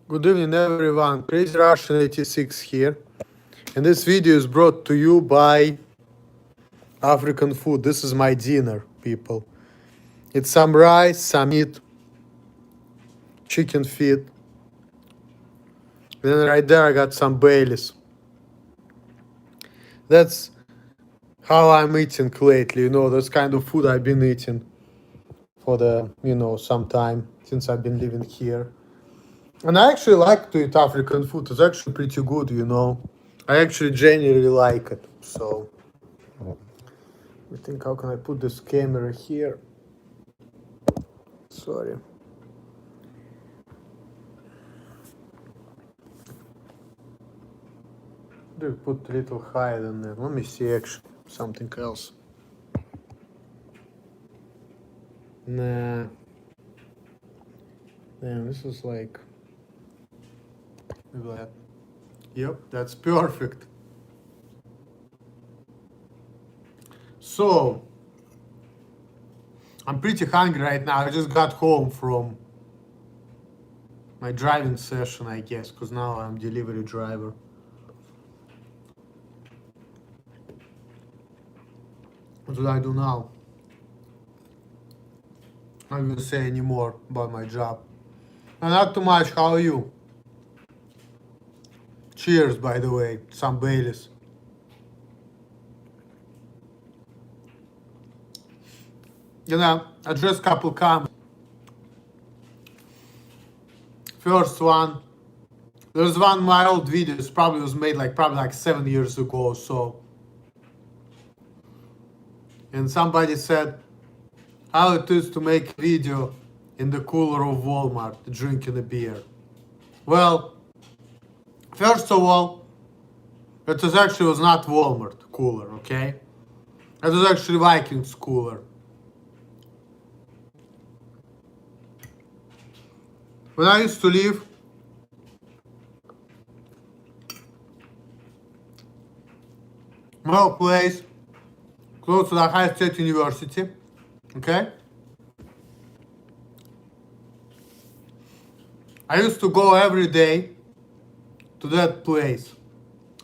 Good evening, everyone. Crazy Russian 86 here. And this video is brought to you by African food. This is my dinner, people. It's some rice, some meat, chicken feet. Then right there I got some Baileys. That's how I'm eating lately. That's kind of food I've been eating for some time since I've been living here. And I actually like to eat African food. It's actually pretty good. I actually genuinely like it. So I think, how can I put this camera here? Sorry. Do put a little higher than that. Let me see actually something else. Nah. Damn, this is like that. Yep, that's perfect. So I'm pretty hungry right now. I just got home from my driving session, I guess, because now I'm delivery driver. What do I do now? I'm not gonna say anymore about my job. And not too much. How are you? Cheers, by the way. Some Baileys. Address couple comments. First one, there's one of my old videos, probably was made probably like 7 years ago or so. And somebody said how it is to make a video in the cooler of Walmart drinking a beer. Well, first of all, it was not Walmart cooler, okay? It was actually Vikings cooler. When I used to live my place close to the Ohio State University, okay? I used to go every day to that place,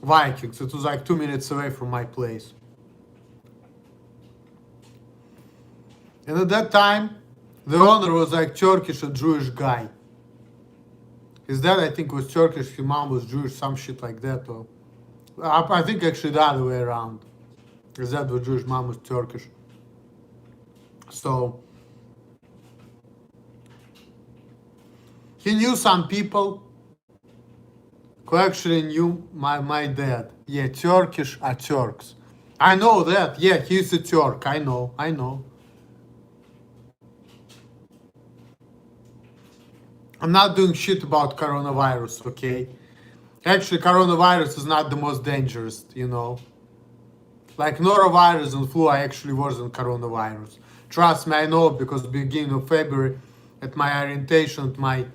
Vikings. It was like 2 minutes away from my place. And at that time, the owner was like Turkish and Jewish guy. His dad, I think, was Turkish, his mom was Jewish, some shit like that. Or I think actually the other way around. His dad was Jewish, mom was Turkish. So he knew some people who actually knew my dad. Yeah, Turkish are Turks. I know that. Yeah, he's a Turk. I know. I'm not doing shit about coronavirus, okay? Actually, coronavirus is not the most dangerous, Like norovirus and flu, I actually wasn't coronavirus. Trust me, I know, because beginning of February, at my orientation, at my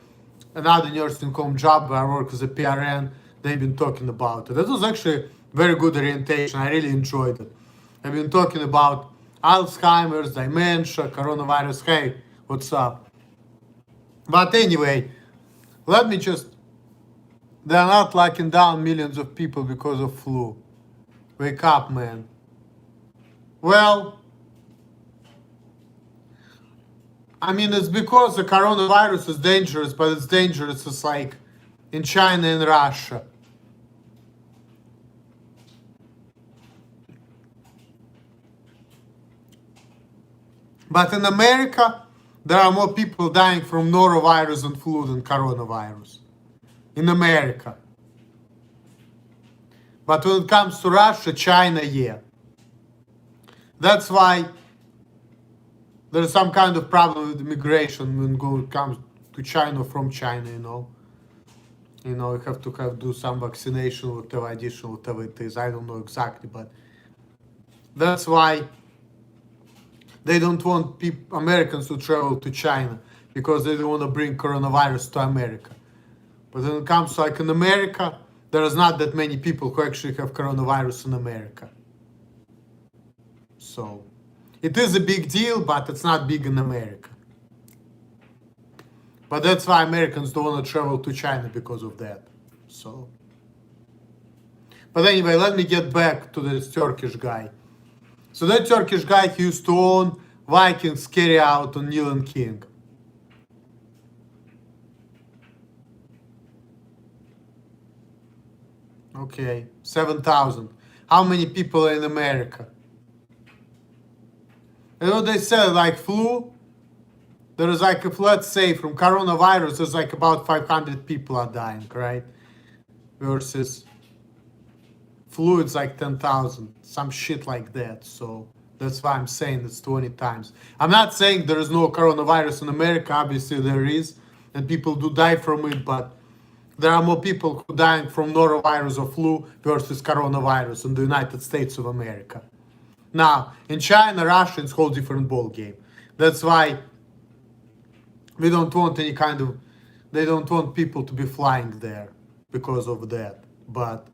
another nursing home job where I work as a PRN, they've been talking about it. That was actually very good orientation. I really enjoyed it. I've been talking about Alzheimer's, dementia, coronavirus. Hey, what's up? But anyway, let me just... They're not locking down millions of people because of flu. Wake up, man. Well, I mean, it's because the coronavirus is dangerous, but it's dangerous. It's like in China and Russia. But in America, there are more people dying from norovirus and flu than coronavirus. In America. But when it comes to Russia, China, yeah. That's why there's some kind of problem with immigration when it comes to China from China, you have to do some vaccination, whatever additional, whatever it is. I don't know exactly, but that's why they don't want Americans to travel to China, because they don't want to bring coronavirus to America. But when it comes to like in America, there is not that many people who actually have coronavirus in America. So it is a big deal, but it's not big in America. But that's why Americans don't want to travel to China because of that. So, but anyway, let me get back to this Turkish guy. So that Turkish guy, he used to own Vikings carry out on Neil and King. Okay, 7,000. How many people are in America? You know, they said like flu, there is like, if let's say from coronavirus, there's like about 500 people are dying, right? Versus flu, it's like 10,000, some shit like that. So that's why I'm saying it's 20 times. I'm not saying there is no coronavirus in America. Obviously there is, and people do die from it, but there are more people who dying from norovirus or flu versus coronavirus in the United States of America. Now, in China, Russia, it's a whole different ball game. That's why we don't want any kind of, they don't want people to be flying there because of that. But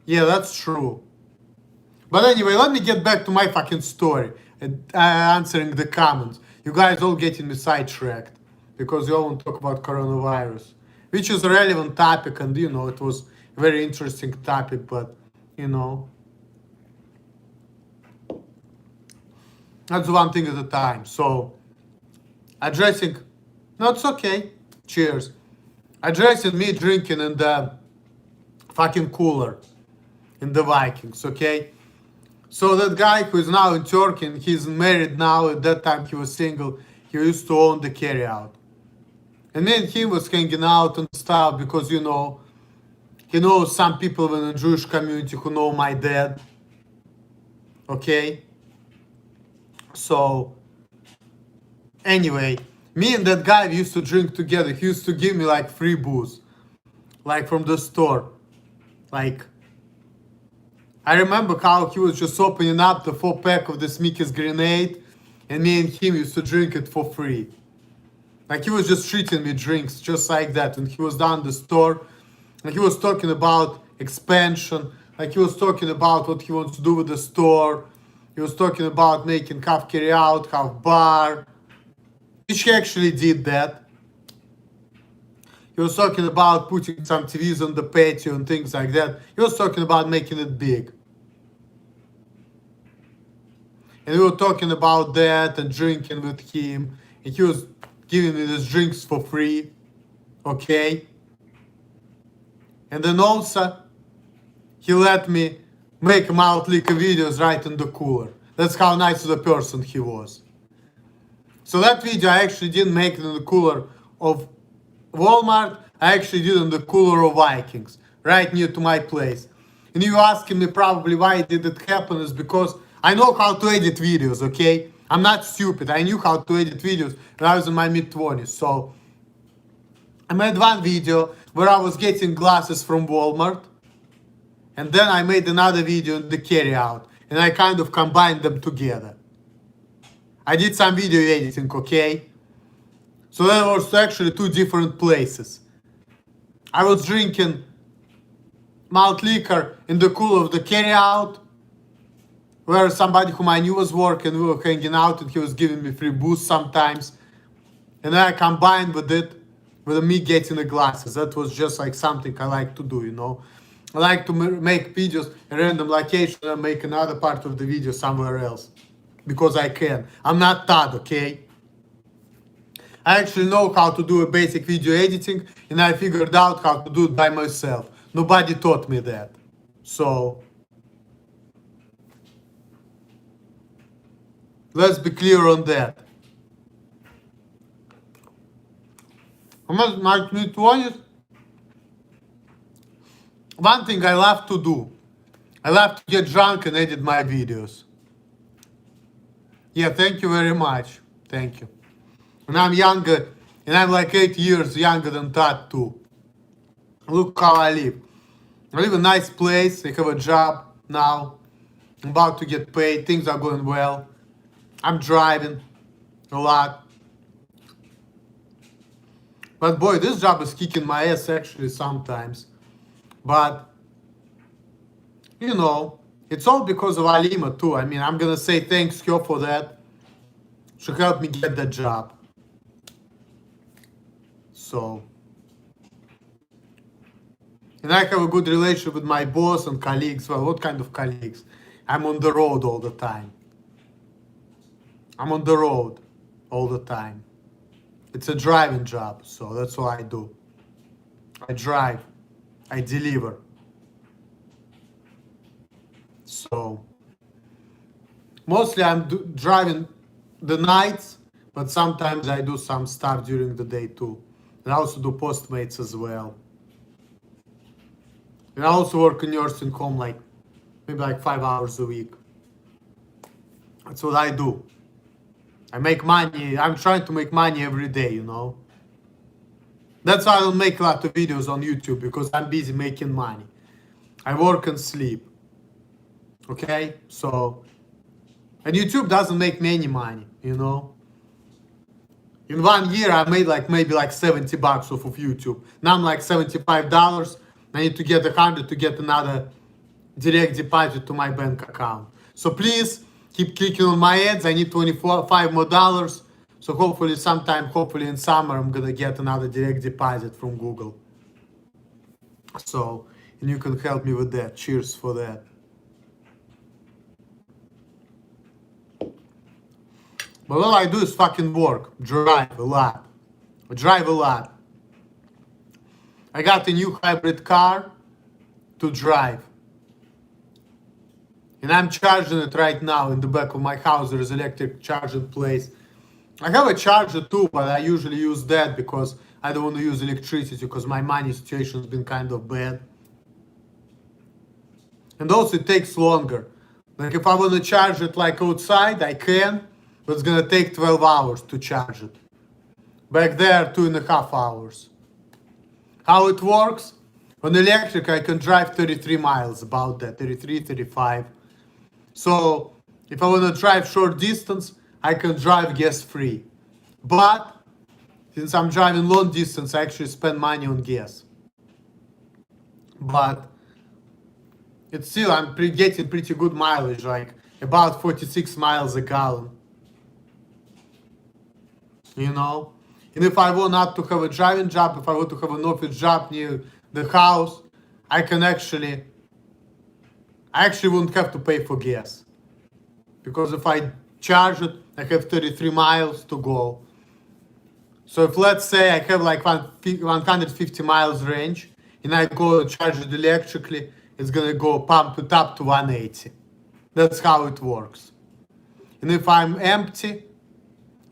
yeah, that's true. But anyway, let me get back to my fucking story and answering the comments. You guys all getting me sidetracked because you all want to talk about coronavirus, which is a relevant topic, and you know, it was a very interesting topic, but you know, that's one thing at a time. So, addressing, no, it's okay. Cheers. Addressing me drinking in the fucking cooler in the Vikings, okay? So that guy who is now in Turkey, and he's married now, at that time he was single, he used to own the carryout. And me and him was hanging out and stuff because, you know, he knows some people in the Jewish community who know my dad, okay? So, anyway, me and that guy used to drink together. He used to give me like free booze, like from the store. Like, I remember how he was just opening up the 4-pack of this Mickey's Grenade, and me and him used to drink it for free. Like, he was just treating me drinks just like that. And he was down the store, and he was talking about expansion. Like, he was talking about what he wants to do with the store. He was talking about making half carry out, half bar, which he actually did that. He was talking about putting some TVs on the patio and things like that. He was talking about making it big. And we were talking about that and drinking with him. And he was giving me these drinks for free. Okay? And then also, he let me make mouth liquor videos right in the cooler. That's how nice of a person he was. So that video I actually didn't make it in the cooler of Walmart. I actually did in the cooler of Vikings, right near to my place. And you asking me probably why did it happen is because I know how to edit videos, okay? I'm not stupid. I knew how to edit videos when I was in my mid-20s. So I made one video where I was getting glasses from Walmart. And then I made another video in the carryout. And I kind of combined them together. I did some video editing, okay? So that was actually two different places. I was drinking malt liquor in the cooler of the carryout, where somebody whom I knew was working, we were hanging out, and he was giving me free booze sometimes. And then I combined with it with me getting the glasses. That was just like something I like to do, you know. I like to make videos in random location and make another part of the video somewhere else. Because I can. I'm not Todd, okay? I actually know how to do a basic video editing, and I figured out how to do it by myself. Nobody taught me that. So, let's be clear on that. I'm not my mid-20s. One thing I love to do, I love to get drunk and edit my videos. Yeah, thank you very much. Thank you. And I'm younger, and I'm like 8 years younger than Todd too. Look how I live. I live in a nice place, I have a job now. I'm about to get paid, things are going well. I'm driving a lot. But boy, this job is kicking my ass actually sometimes. But, you know, it's all because of Alima too. I mean, I'm gonna say thanks, Kyo, for that. She helped me get that job. So, and I have a good relationship with my boss and colleagues. Well, what kind of colleagues? I'm on the road all the time. I'm on the road all the time. It's a driving job, so that's what I do. I drive, I deliver. So, mostly I'm driving the nights, but sometimes I do some stuff during the day too. And I also do Postmates as well. And I also work in nursing home like maybe like 5 hours a week. That's what I do. I make money. I'm trying to make money every day, you know. That's why I don't make a lot of videos on YouTube, because I'm busy making money. I work and sleep. Okay? So, and YouTube doesn't make me any money, you know. In 1 year, I made like maybe like $70 off of YouTube. Now I'm like $75. I need to get 100 to get another direct deposit to my bank account. So please keep clicking on my ads. I need $25 more. So hopefully hopefully in summer, I'm gonna get another direct deposit from Google. So, and you can help me with that. Cheers for that. But all I do is fucking work, drive a lot. I drive a lot. I got a new hybrid car to drive. And I'm charging it right now in the back of my house. There's electric charging place. I have a charger too, but I usually use that because I don't want to use electricity because my money situation has been kind of bad. And also it takes longer. Like if I want to charge it like outside, I can, but it's gonna take 12 hours to charge it. Back there, 2.5 hours. How it works? On electric, I can drive 33 miles, about that, 33, 35. So if I want to drive short distance, I can drive gas free. But since I'm driving long distance, I actually spend money on gas. But it's still, I'm getting pretty good mileage, like about 46 miles a gallon. You know? And if I want not to have a driving job, if I want to have an office job near the house, I actually wouldn't have to pay for gas. Because if I charge it, I have 33 miles to go. So if let's say I have like 150 miles range and I go charge it electrically, it's gonna go pump it up to 180. That's how it works. And if I'm empty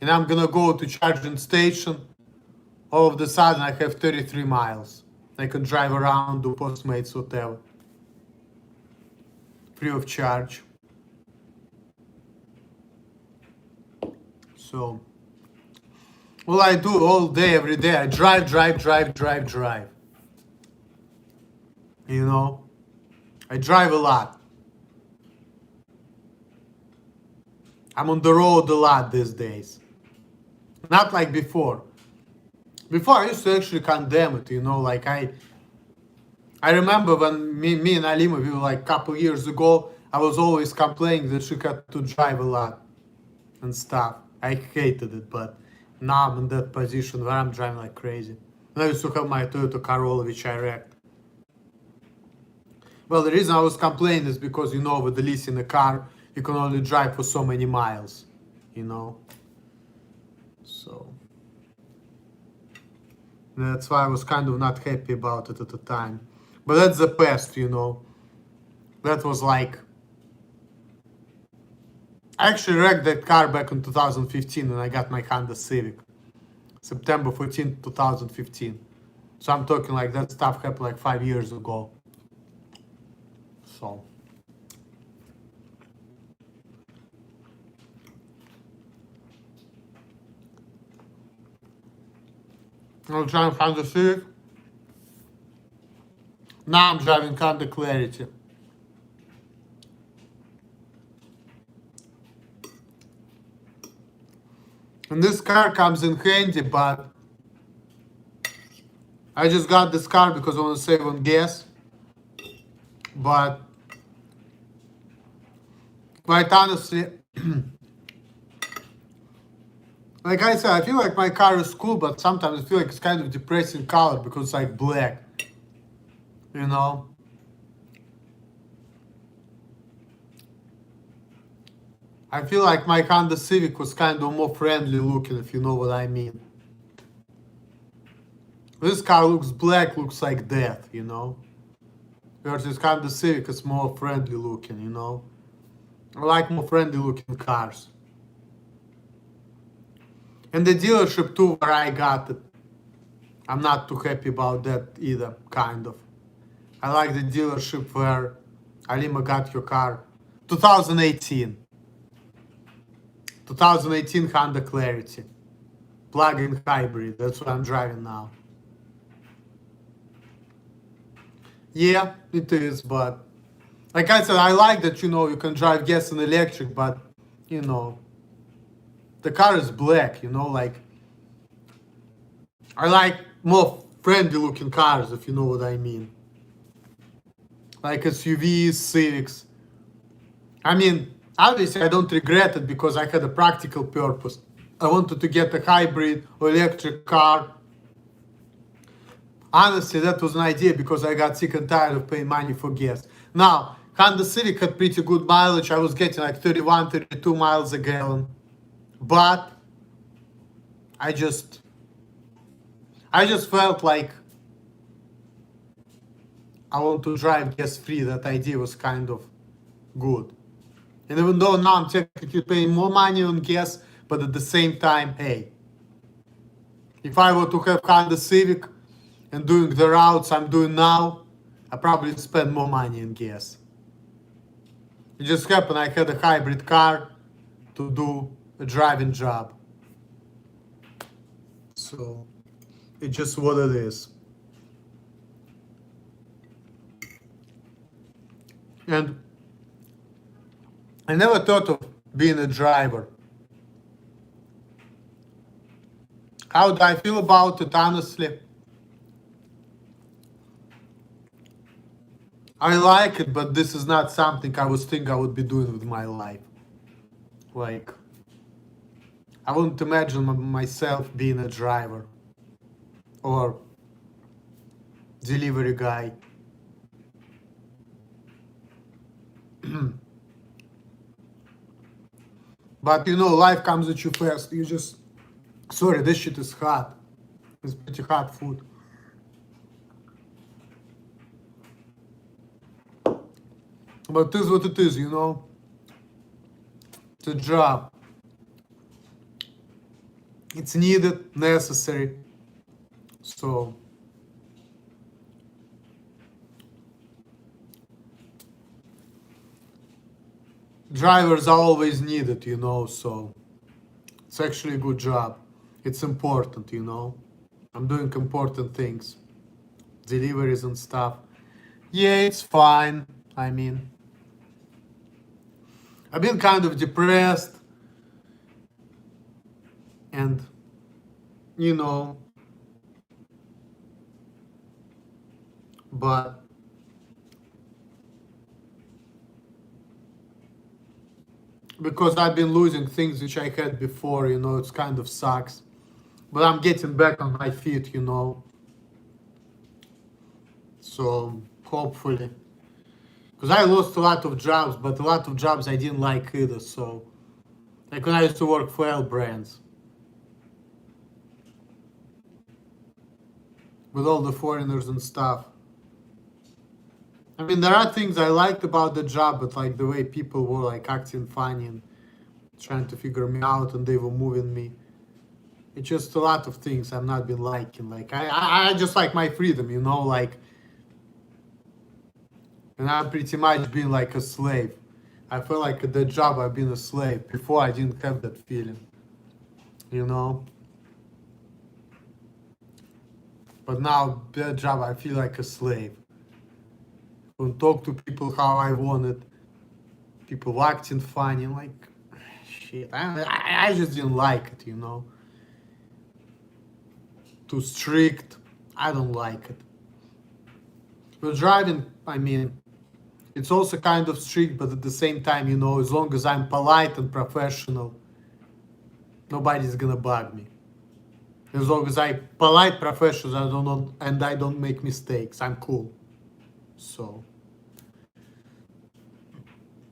and I'm gonna go to charging station, all of a sudden I have 33 miles. I can drive around, do Postmates, whatever. Free of charge. So, well, I do all day, every day. I drive. You know, I drive a lot. I'm on the road a lot these days. Not like before. Before I used to actually condemn it, you know, like I remember when me and Alima, we were like a couple years ago, I was always complaining that she had to drive a lot and stuff. I hated it, but now I'm in that position where I'm driving like crazy. And I used to have my Toyota Corolla, which I wrecked. Well, the reason I was complaining is because, you know, with the leasing a car, you can only drive for so many miles, you know. So that's why I was kind of not happy about it at the time. But that's the past, you know. That was like, I actually wrecked that car back in 2015 when I got my Honda Civic. September 14, 2015. So I'm talking like that stuff happened like 5 years ago. So. I'm trying to find the Civic. Now I'm driving Honda Clarity. And this car comes in handy, but I just got this car because I want to save on gas. But quite honestly, Like I said, I feel like my car is cool, but sometimes I feel like it's kind of depressing color because it's like black. You know? I feel like my Honda Civic was kind of more friendly looking, if you know what I mean. This car looks black, looks like death, you know? Versus Honda Civic is more friendly looking, you know? I like more friendly looking cars. And the dealership too, where I got it, I'm not too happy about that either, kind of. I like the dealership where Alima got your car. 2018. 2018 Honda Clarity. Plug-in hybrid. That's what I'm driving now. Yeah, it is, but like I said, I like that, you know, you can drive gas and electric, but, you know, the car is black, you know, like, I like more friendly looking cars, if you know what I mean. Like SUVs, Civics. I mean, obviously I don't regret it because I had a practical purpose. I wanted to get a hybrid or electric car. Honestly, that was an idea because I got sick and tired of paying money for gas. Now, Honda Civic had pretty good mileage. I was getting like 31, 32 miles a gallon. But I just felt like I want to drive gas free. That idea was kind of good. And even though now I'm technically paying more money on gas, but at the same time, hey, if I were to have Honda Civic and doing the routes I'm doing now, I probably spend more money in gas. It just happened I had a hybrid car to do a driving job. So it's just what it is. And I never thought of being a driver. How do I feel about it, honestly? I like it, but this is not something I was thinking I would be doing with my life. Like, I wouldn't imagine myself being a driver or delivery guy. But you know, life comes at you fast. You just, sorry, this shit is hot. It's pretty hot food. But it is what it is, you know. It's a job. It's needed, necessary. So drivers are always needed, you know, so it's actually a good job. It's important, you know. I'm doing important things. Deliveries and stuff. Yeah, it's fine. I mean, I've been kind of depressed and, you know, but because I've been losing things which I had before, you know, it's kind of sucks. But I'm getting back on my feet, you know. So hopefully. Because I lost a lot of jobs, but a lot of jobs I didn't like either. So, like when I used to work for L Brands, with all the foreigners and stuff. I mean, there are things I liked about the job, but like the way people were like acting funny and trying to figure me out, and they were moving me. It's just a lot of things I've not been liking. Like I just like my freedom, you know, like, and I'm pretty much being like a slave. I feel like at that job I've been a slave. Before I didn't have that feeling, you know. But now that job I feel like a slave. Don't talk to people how I wanted. People acting funny, like shit. I just didn't like it, you know. Too strict. I don't like it. But driving, I mean, it's also kind of strict, but at the same time, you know, as long as I'm polite and professional, Nobody's gonna bug me. As long as I polite professionals, I don't make mistakes, I'm cool. So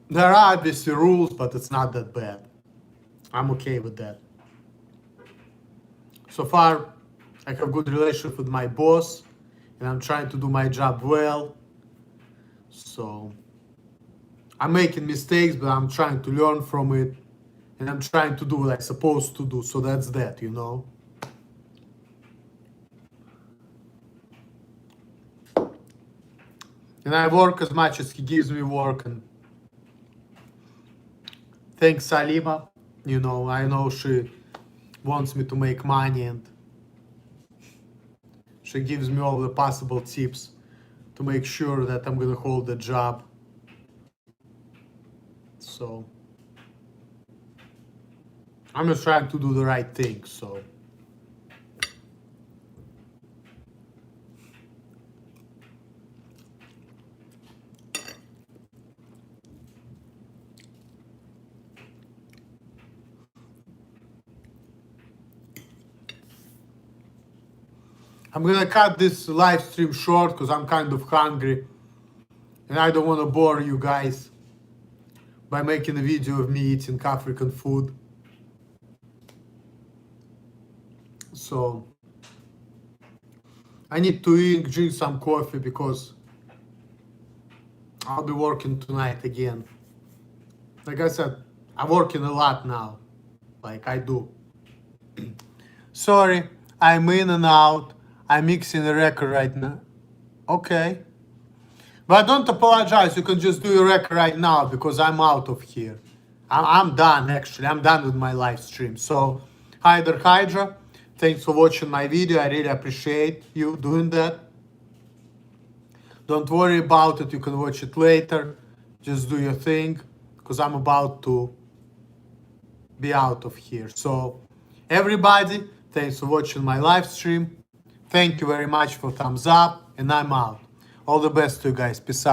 there are obviously rules, but it's not that bad. I'm okay with that. So far, I have good relationship with my boss, and I'm trying to do my job well. So I'm making mistakes, but I'm trying to learn from it, and I'm trying to do what I'm supposed to do. So that's that, you know. And I work as much as he gives me work, and thanks Salima. You know, I know she wants me to make money, and she gives me all the possible tips to make sure that I'm gonna hold the job. So I'm just trying to do the right thing. So I'm gonna cut this live stream short because I'm kind of hungry and I don't want to bore you guys by making a video of me eating African food. So I need to drink some coffee because I'll be working tonight again. Like I said, I'm working a lot now. Like I do. Sorry, I'm in and out. I'm mixing the record right now. Okay. But don't apologize. You can just do your record right now because I'm out of here. I'm done, actually. I'm done with my live stream. So, Hyder Hydra, thanks for watching my video. I really appreciate you doing that. Don't worry about it. You can watch it later. Just do your thing because I'm about to be out of here. So, everybody, thanks for watching my live stream. Thank you very much for thumbs up, and I'm out. All the best to you guys. Peace out.